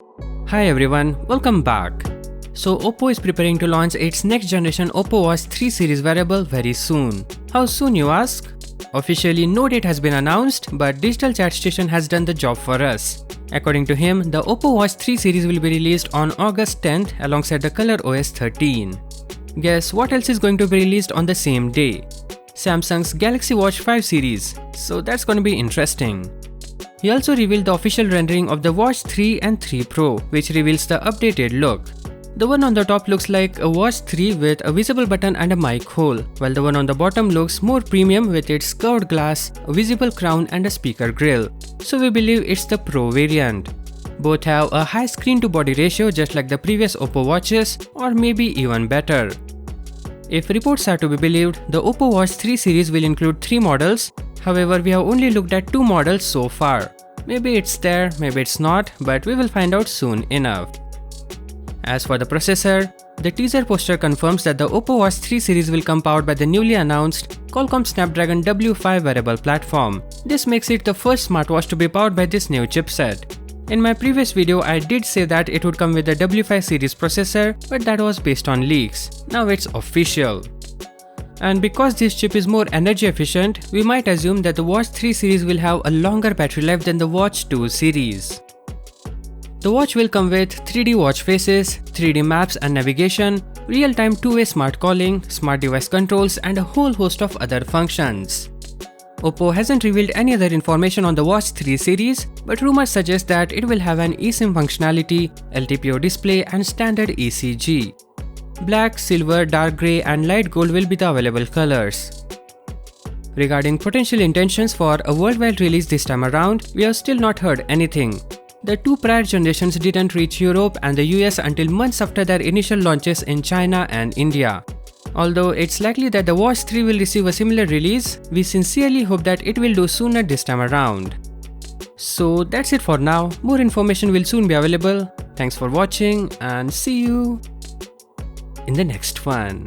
Hi everyone, welcome back. So Oppo is preparing to launch its next generation Oppo Watch 3 series wearable very soon. How soon you ask? Officially no date has been announced, but Digital Chat Station has done the job for us. According to him, the Oppo Watch 3 series will be released on August 10th alongside the ColorOS 13. Guess what else is going to be released on the same day? Samsung's Galaxy Watch 5 series, so that's going to be interesting. He also revealed the official rendering of the Watch 3 and 3 Pro, which reveals the updated look. The one on the top looks like a Watch 3 with a visible button and a mic hole, while the one on the bottom looks more premium with its curved glass, a visible crown and a speaker grille. So we believe it's the Pro variant. Both have a high screen to body ratio just like the previous Oppo watches, or maybe even better. If reports are to be believed, the Oppo Watch 3 series will include 3 models. However, we have only looked at 2 models so far. Maybe it's there, maybe it's not, but we will find out soon enough. As for the processor, the teaser poster confirms that the Oppo Watch 3 series will come powered by the newly announced Qualcomm Snapdragon W5 wearable platform. This makes it the first smartwatch to be powered by this new chipset. In my previous video, I did say that it would come with the W5 series processor, but that was based on leaks. Now it's official. And because this chip is more energy efficient, we might assume that the Watch 3 series will have a longer battery life than the Watch 2 series. The watch will come with 3D watch faces, 3D maps and navigation, real-time two-way smart calling, smart device controls and a whole host of other functions. Oppo hasn't revealed any other information on the Watch 3 series, but rumors suggest that it will have an eSIM functionality, LTPO display and standard ECG. Black, silver, dark grey and light gold will be the available colors. Regarding potential intentions for a worldwide release this time around, we have still not heard anything. The 2 prior generations didn't reach Europe and the US until months after their initial launches in China and India. Although it's likely that the Watch 3 will receive a similar release, we sincerely hope that it will do sooner this time around. So that's it for now. More information will soon be available. Thanks for watching and see you in the next one.